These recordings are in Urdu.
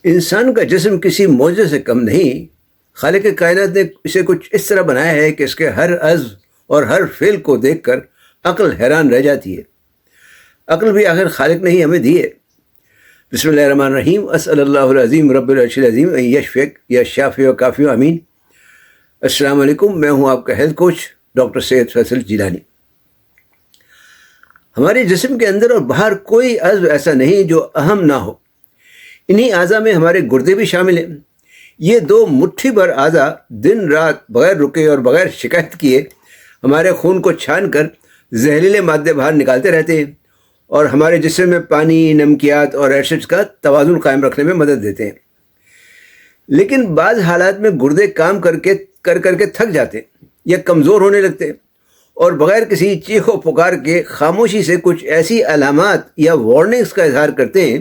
انسان کا جسم کسی معجزے سے کم نہیں. خالق کائنات نے اسے کچھ اس طرح بنایا ہے کہ اس کے ہر عضو اور ہر فعل کو دیکھ کر عقل حیران رہ جاتی ہے. عقل بھی آخر خالق نے ہی ہمیں دی ہے. بسم اللہ الرحمن الرحیم. اسأل اللہ العظیم رب العرش العظیم ان یشفیک یا شافی و کافی امین. السلام علیکم، میں ہوں آپ کا ہیلتھ کوچ ڈاکٹر سید فیصل جیلانی. ہمارے جسم کے اندر اور باہر کوئی عضو ایسا نہیں جو اہم نہ ہو. انہی اعضاء میں ہمارے گردے بھی شامل ہیں. یہ دو مٹھی بھر اعضاء دن رات بغیر رکے اور بغیر شکایت کیے ہمارے خون کو چھان کر زہریلے مادے باہر نکالتے رہتے ہیں اور ہمارے جسم میں پانی، نمکیات اور ایسڈز کا توازن قائم رکھنے میں مدد دیتے ہیں. لیکن بعض حالات میں گردے کام کر کے تھک جاتے ہیں یا کمزور ہونے لگتے ہیں اور بغیر کسی چیخ و پکار کے خاموشی سے کچھ ایسی علامات یا وارننگز کا اظہار کرتے ہیں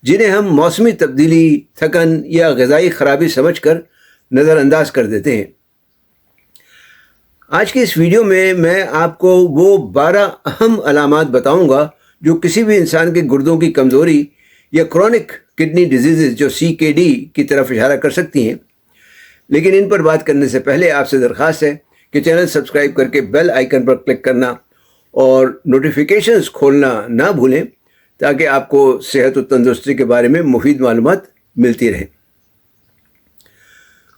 جنہیں ہم موسمی تبدیلی، تھکن یا غذائی خرابی سمجھ کر نظر انداز کر دیتے ہیں. آج کی اس ویڈیو میں آپ کو وہ 12 اہم علامات بتاؤں گا جو کسی بھی انسان کے گردوں کی کمزوری یا کرونک کڈنی ڈیزیزز جو CKD کی طرف اشارہ کر سکتی ہیں. لیکن ان پر بات کرنے سے پہلے آپ سے درخواست ہے کہ چینل سبسکرائب کر کے بیل آئیکن پر کلک کرنا اور نوٹیفیکیشنز کھولنا نہ بھولیں تاکہ آپ کو صحت و تندرستی کے بارے میں مفید معلومات ملتی رہیں.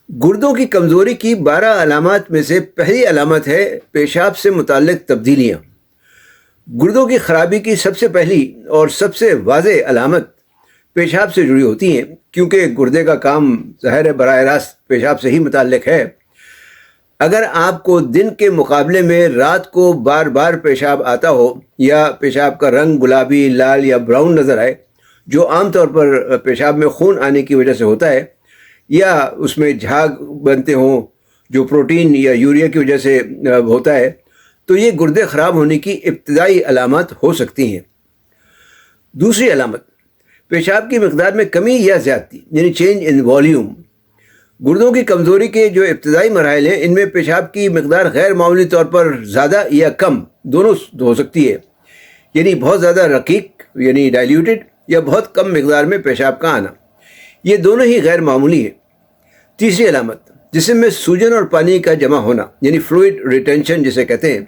گردوں کی کمزوری کی 12 علامات میں سے پہلی علامت ہے پیشاب سے متعلق تبدیلیاں. گردوں کی خرابی کی سب سے پہلی اور سب سے واضح علامت پیشاب سے جڑی ہوتی ہیں، کیونکہ گردے کا کام ظاہر براہ راست پیشاب سے ہی متعلق ہے. اگر آپ کو دن کے مقابلے میں رات کو بار بار پیشاب آتا ہو یا پیشاب کا رنگ گلابی، لال یا براؤن نظر آئے، جو عام طور پر پیشاب میں خون آنے کی وجہ سے ہوتا ہے، یا اس میں جھاگ بنتے ہوں جو پروٹین یا یوریا کی وجہ سے ہوتا ہے، تو یہ گردے خراب ہونے کی ابتدائی علامات ہو سکتی ہیں. دوسری علامت پیشاب کی مقدار میں کمی یا زیادتی، یعنی چینج ان والیوم. گردوں کی کمزوری کے جو ابتدائی مراحل ہیں، ان میں پیشاب کی مقدار غیر معمولی طور پر زیادہ یا کم دونوں ہو سکتی ہے. یعنی بہت زیادہ رقیق یعنی ڈائلیوٹڈ، یا بہت کم مقدار میں پیشاب کا آنا. یہ دونوں ہی غیر معمولی ہیں. تیسری علامت جسم میں سوجن اور پانی کا جمع ہونا، یعنی فلوئڈ ریٹینشن جسے کہتے ہیں.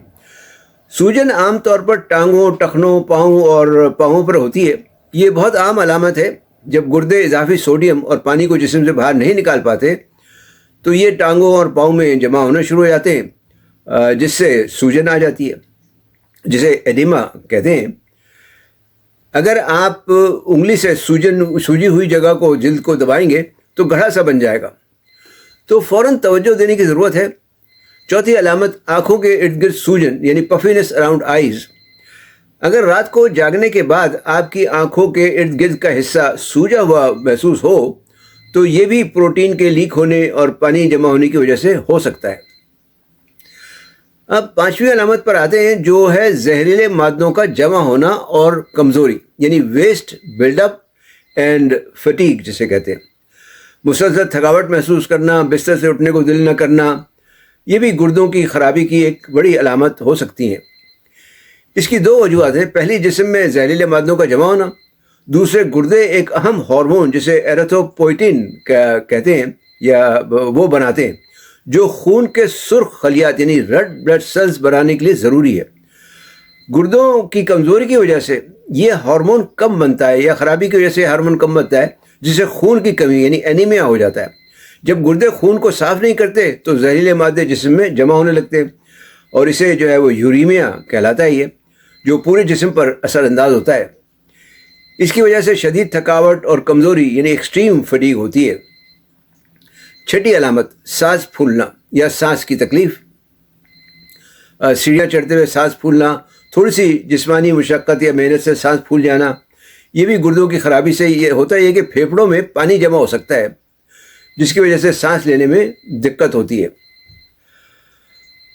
سوجن عام طور پر ٹانگوں، ٹخنوں، پاؤں پر ہوتی ہے. یہ بہت عام علامت ہے. جب گردے اضافی سوڈیم اور پانی کو جسم سے باہر نہیں نکال پاتے تو یہ ٹانگوں اور پاؤں میں جمع ہونا شروع ہو جاتے ہیں، جس سے سوجن آ جاتی ہے، جسے ایڈیما کہتے ہیں. اگر آپ انگلی سے سوجی ہوئی جگہ کو جلد کو دبائیں گے تو گڑھا سا بن جائے گا، تو فوراً توجہ دینے کی ضرورت ہے. چوتھی علامت آنکھوں کے ارد گرد سوجن، یعنی پفینس اراؤنڈ آئیز. اگر رات کو جاگنے کے بعد آپ کی آنکھوں کے ارد گرد کا حصہ سوجا ہوا محسوس ہو تو یہ بھی پروٹین کے لیک ہونے اور پانی جمع ہونے کی وجہ سے ہو سکتا ہے. اب پانچویں علامت پر آتے ہیں، جو ہے زہریلے مادوں کا جمع ہونا اور کمزوری، یعنی waste build up and fatigue جسے کہتے ہیں. مسلسل تھکاوٹ محسوس کرنا، بستر سے اٹھنے کو دل نہ کرنا، یہ بھی گردوں کی خرابی کی ایک بڑی علامت ہو سکتی ہیں. اس کی 2 وجوہات ہیں. پہلی، جسم میں زہریلے مادوں کا جمع ہونا. دوسرے، گردے ایک اہم ہارمون جسے ایریتھروپوئٹن کہتے ہیں یا وہ بناتے ہیں، جو خون کے سرخ خلیات یعنی ریڈ بلڈ سیلز بنانے کے لیے ضروری ہے. گردوں کی کمزوری کی وجہ سے یہ ہارمون کم بنتا ہے، یا خرابی کی وجہ سے ہارمون کم بنتا ہے، جسے خون کی کمی یعنی اینیمیا ہو جاتا ہے. جب گردے خون کو صاف نہیں کرتے تو زہریلے مادے جسم میں جمع ہونے لگتے ہیں اور اسے جو ہے وہ یوریمیا کہلاتا ہے، یہ جو پورے جسم پر اثر انداز ہوتا ہے. اس کی وجہ سے شدید تھکاوٹ اور کمزوری یعنی ایکسٹریم فٹیگ ہوتی ہے. چھٹی علامت سانس پھولنا یا سانس کی تکلیف. سیڑھیاں چڑھتے ہوئے سانس پھولنا، تھوڑی سی جسمانی مشقت یا محنت سے سانس پھول جانا، یہ بھی گردوں کی خرابی سے یہ ہوتا ہے کہ پھیپھڑوں میں پانی جمع ہو سکتا ہے، جس کی وجہ سے سانس لینے میں دقت ہوتی ہے.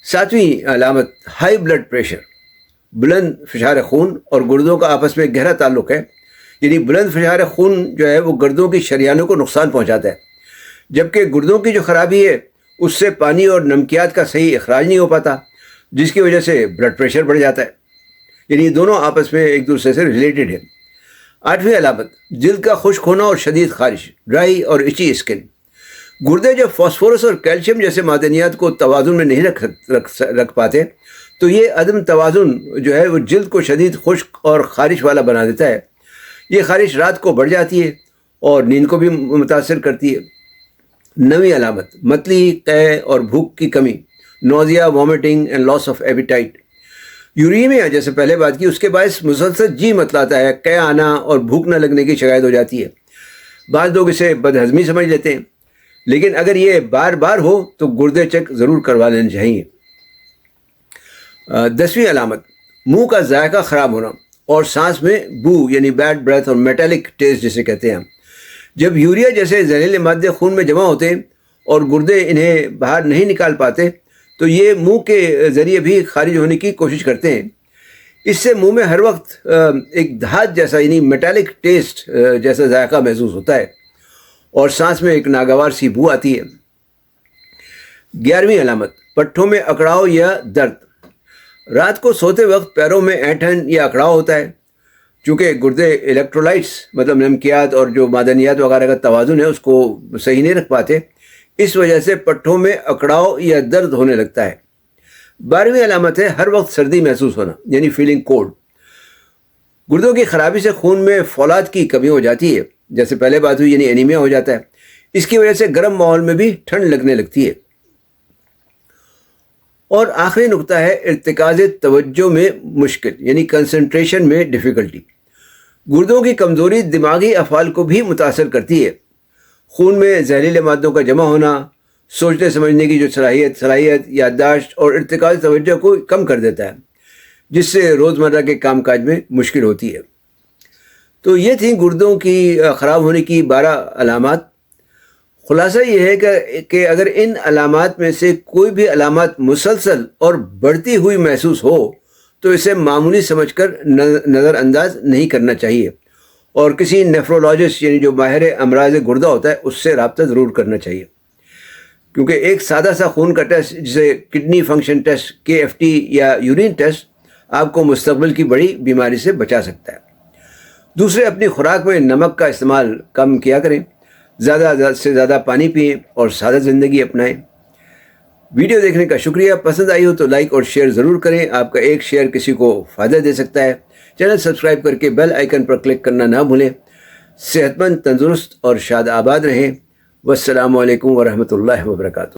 ساتویں علامت ہائی بلڈ پریشر. بلند فشار خون اور گردوں کا آپس میں گہرا تعلق ہے. یعنی بلند فشار خون جو ہے وہ گردوں کی شریانوں کو نقصان پہنچاتا ہے، جبکہ گردوں کی جو خرابی ہے اس سے پانی اور نمکیات کا صحیح اخراج نہیں ہو پاتا، جس کی وجہ سے بلڈ پریشر بڑھ جاتا ہے. یعنی دونوں آپس میں ایک دوسرے سے ریلیٹڈ ہے. 8ویں علامت جلد کا خشک ہونا اور شدید خارش، ڈرائی اور ایچی اسکن۔ گردے جب فاسفورس اور کیلشیم جیسے معدنیات کو توازن میں نہیں رکھ پاتے تو یہ عدم توازن جو ہے وہ جلد کو شدید خشک اور خارش والا بنا دیتا ہے۔ یہ خارش رات کو بڑھ جاتی ہے اور نیند کو بھی متاثر کرتی ہے۔ 9ویں علامت متلی، قے اور بھوک کی کمی، nausea, vomiting and loss of appetite. Uraemia جیسے پہلے بات کی، اس کے باعث مسلسل جی متلاتا ہے، قے آنا اور بھوک نہ لگنے کی شکایت ہو جاتی ہے۔ بعض لوگ اسے بدہضمی سمجھ لیتے ہیں، لیکن اگر یہ بار بار ہو تو گردے چیک ضرور کروا لینے چاہیے۔ 10ویں علامت منہ کا ذائقہ خراب ہونا اور سانس میں بو یعنی بیڈ بریتھ اور میٹالک ٹیسٹ جسے کہتے ہیں۔ جب یوریا جیسے زہریلے مادے خون میں جمع ہوتے ہیں اور گردے انہیں باہر نہیں نکال پاتے تو یہ منہ کے ذریعے بھی خارج ہونے کی کوشش کرتے ہیں۔ اس سے منہ میں ہر وقت ایک دھات جیسا یعنی میٹالک ٹیسٹ جیسا ذائقہ محسوس ہوتا ہے اور سانس میں ایک ناگوار سی بو آتی ہے۔ 11ویں علامت پٹھوں میں اکڑاؤ یا درد۔ رات کو سوتے وقت پیروں میں اینٹھن یا اکڑاؤ ہوتا ہے، چونکہ گردے الیکٹرولائٹس مطلب نمکیات اور جو معدنیات وغیرہ کا توازن ہے اس کو صحیح نہیں رکھ پاتے، اس وجہ سے پٹھوں میں اکڑاؤ یا درد ہونے لگتا ہے۔ 12ویں علامت ہے ہر وقت سردی محسوس ہونا یعنی فیلنگ کولڈ۔ گردوں کی خرابی سے خون میں فولاد کی کمی ہو جاتی ہے، جیسے پہلے بات ہوئی یعنی اینیمیا ہو جاتا ہے۔ اس کی وجہ سے گرم ماحول میں بھی ٹھنڈ لگنے لگتی ہے۔ اور آخری نقطہ ہے ارتکاز توجہ میں مشکل یعنی کنسنٹریشن میں ڈیفیکلٹی۔ گردوں کی کمزوری دماغی افعال کو بھی متاثر کرتی ہے۔ خون میں زہریلے مادوں کا جمع ہونا سوچنے سمجھنے کی جو صلاحیت، یادداشت اور ارتکاز توجہ کو کم کر دیتا ہے، جس سے روزمرہ کے کام کاج میں مشکل ہوتی ہے۔ تو یہ تھیں گردوں کی خراب ہونے کی 12 علامات۔ خلاصہ یہ ہے کہ اگر ان علامات میں سے کوئی بھی علامات مسلسل اور بڑھتی ہوئی محسوس ہو تو اسے معمولی سمجھ کر نظر انداز نہیں کرنا چاہیے اور کسی نیفرولوجسٹ یعنی جو ماہر امراض گردہ ہوتا ہے اس سے رابطہ ضرور کرنا چاہیے، کیونکہ ایک سادہ سا خون کا ٹیسٹ جسے کڈنی فنکشن ٹیسٹ، KFT یا یورین ٹیسٹ آپ کو مستقبل کی بڑی بیماری سے بچا سکتا ہے۔ دوسرے، اپنی خوراک میں نمک کا استعمال کم کیا کریں، زیادہ سے زیادہ پانی پئیں اور سادہ زندگی اپنائیں۔ ویڈیو دیکھنے کا شکریہ۔ پسند آئی ہو تو لائک اور شیئر ضرور کریں، آپ کا ایک شیئر کسی کو فائدہ دے سکتا ہے۔ چینل سبسکرائب کر کے بیل آئیکن پر کلک کرنا نہ بھولیں۔ صحت مند، تندرست اور شاد آباد رہیں۔ والسلام علیکم ورحمۃ اللہ وبرکاتہ۔